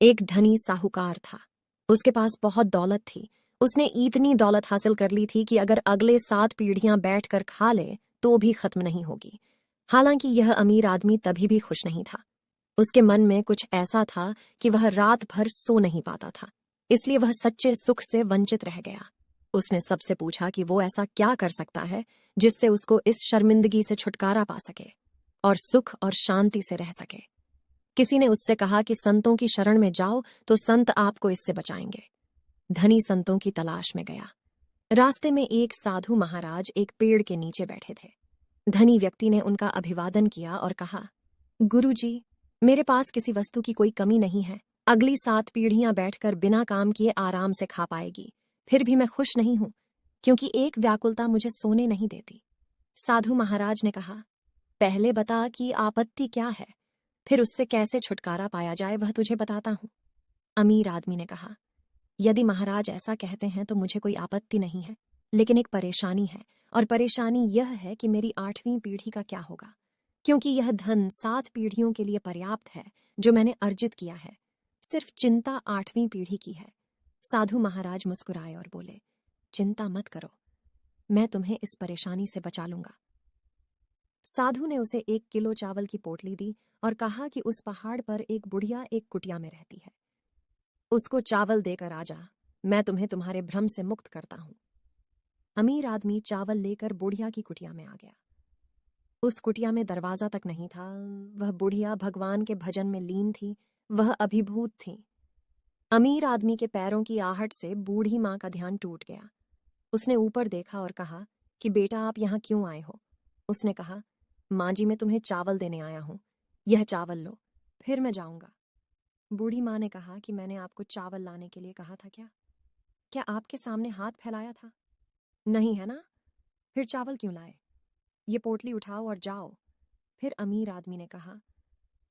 एक धनी साहूकार था। उसके पास बहुत दौलत थी। उसने इतनी दौलत हासिल कर ली थी कि अगर अगले 7 पीढ़ियां बैठकर खा ले तो भी खत्म नहीं होगी। हालांकि यह अमीर आदमी तभी भी खुश नहीं था। उसके मन में कुछ ऐसा था कि वह रात भर सो नहीं पाता था, इसलिए वह सच्चे सुख से वंचित रह गया। उसने सबसे पूछा कि वो ऐसा क्या कर सकता है जिससे उसको इस शर्मिंदगी से छुटकारा पा सके और सुख और शांति से रह सके। किसी ने उससे कहा कि संतों की शरण में जाओ तो संत आपको इससे बचाएंगे। धनी संतों की तलाश में गया। रास्ते में एक साधु महाराज एक पेड़ के नीचे बैठे थे। धनी व्यक्ति ने उनका अभिवादन किया और कहा, गुरुजी, मेरे पास किसी वस्तु की कोई कमी नहीं है। अगली 7 पीढ़ियां बैठकर बिना काम किए आराम से खा पाएगी। फिर भी मैं खुश नहीं हूं, क्योंकि एक व्याकुलता मुझे सोने नहीं देती। साधु महाराज ने कहा, पहले बता कि आपत्ति क्या है, फिर उससे कैसे छुटकारा पाया जाए वह तुझे बताता हूं। अमीर आदमी ने कहा, यदि महाराज ऐसा कहते हैं तो मुझे कोई आपत्ति नहीं है, लेकिन एक परेशानी है, और परेशानी यह है कि मेरी 8वीं पीढ़ी का क्या होगा, क्योंकि यह धन 7 पीढ़ियों के लिए पर्याप्त है जो मैंने अर्जित किया है। सिर्फ चिंता 8वीं पीढ़ी की है। साधु महाराज मुस्कुराए और बोले, चिंता मत करो, मैं तुम्हें इस परेशानी से बचा लूंगा। साधु ने उसे 1 किलो चावल की पोटली दी और कहा कि उस पहाड़ पर एक बुढ़िया एक कुटिया में रहती है, उसको चावल देकर आ जा, मैं तुम्हें तुम्हारे भ्रम से मुक्त करता हूं। अमीर आदमी चावल लेकर बुढ़िया की कुटिया में आ गया। उस कुटिया में दरवाजा तक नहीं था। वह बुढ़िया भगवान के भजन में लीन थी, वह अभिभूत थी। अमीर आदमी के पैरों की आहट से बूढ़ी मां का ध्यान टूट गया। उसने ऊपर देखा और कहा कि बेटा, आप यहां क्यों आए हो? उसने कहा, मां जी, मैं तुम्हें चावल देने आया हूं, यह चावल लो, फिर मैं जाऊंगा। बूढ़ी मां ने कहा कि मैंने आपको चावल लाने के लिए कहा था क्या आपके सामने हाथ फैलाया था? नहीं है ना? फिर चावल क्यों लाए? ये पोटली उठाओ और जाओ। फिर अमीर आदमी ने कहा,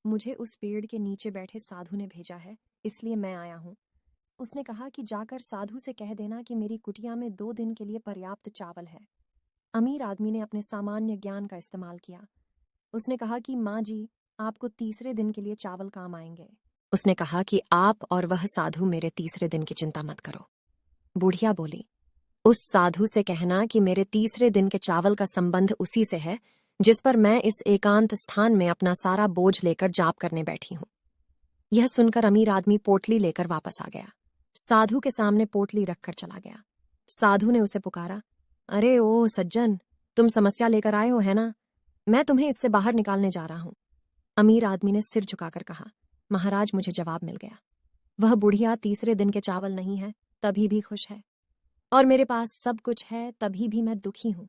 मुझे उस पेड़ के नीचे बैठे साधु ने भेजा है, इसलिए मैं आया हूं। उसने कहा कि जाकर साधु से कह देना कि मेरी कुटिया में 2 दिन के लिए पर्याप्त चावल है। अमीर आदमी ने अपने सामान्य ज्ञान का इस्तेमाल किया। उसने कहा कि माँ जी, आपको तीसरे दिन के लिए चावल काम आएंगे। उसने कहा कि आप और वह साधु मेरे तीसरे दिन की चिंता मत करो। बुढ़िया बोली, उस साधु से कहना कि मेरे तीसरे दिन के चावल का संबंध उसी से है जिस पर मैं इस एकांत स्थान में अपना सारा बोझ लेकर जाप करने बैठी हूं। यह सुनकर अमीर आदमी पोटली लेकर वापस आ गया। साधु के सामने पोटली रखकर चला गया। साधु ने उसे पुकारा, अरे ओ सज्जन, तुम समस्या लेकर आए हो है ना? मैं तुम्हें इससे बाहर निकालने जा रहा हूं। अमीर आदमी ने सिर झुकाकर कहा, महाराज, मुझे जवाब मिल गया। वह बुढ़िया तीसरे दिन के चावल नहीं है तभी भी खुश है, और मेरे पास सब कुछ है तभी भी मैं दुखी हूं।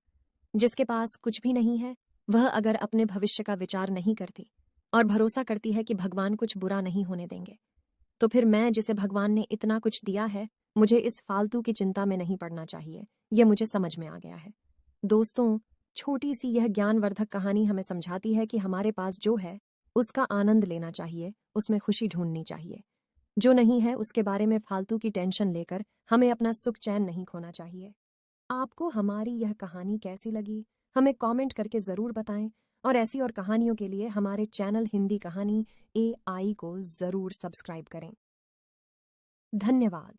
जिसके पास कुछ भी नहीं है, वह अगर अपने भविष्य का विचार नहीं करती और भरोसा करती है कि भगवान कुछ बुरा नहीं होने देंगे, तो फिर मैं, जिसे भगवान ने इतना कुछ दिया है, मुझे इस फालतू की चिंता में नहीं पड़ना चाहिए। यह मुझे समझ में आ गया है। दोस्तों, छोटी सी यह ज्ञानवर्धक कहानी हमें समझाती है कि हमारे पास जो है उसका आनंद लेना चाहिए, उसमें खुशी ढूंढनी चाहिए। जो नहीं है उसके बारे में फालतू की टेंशन लेकर हमें अपना सुख चैन नहीं खोना चाहिए। आपको हमारी यह कहानी कैसी लगी, हमें कमेंट करके ज़रूर बताएं, और ऐसी और कहानियों के लिए हमारे चैनल हिंदी कहानी AI को ज़रूर सब्सक्राइब करें। धन्यवाद।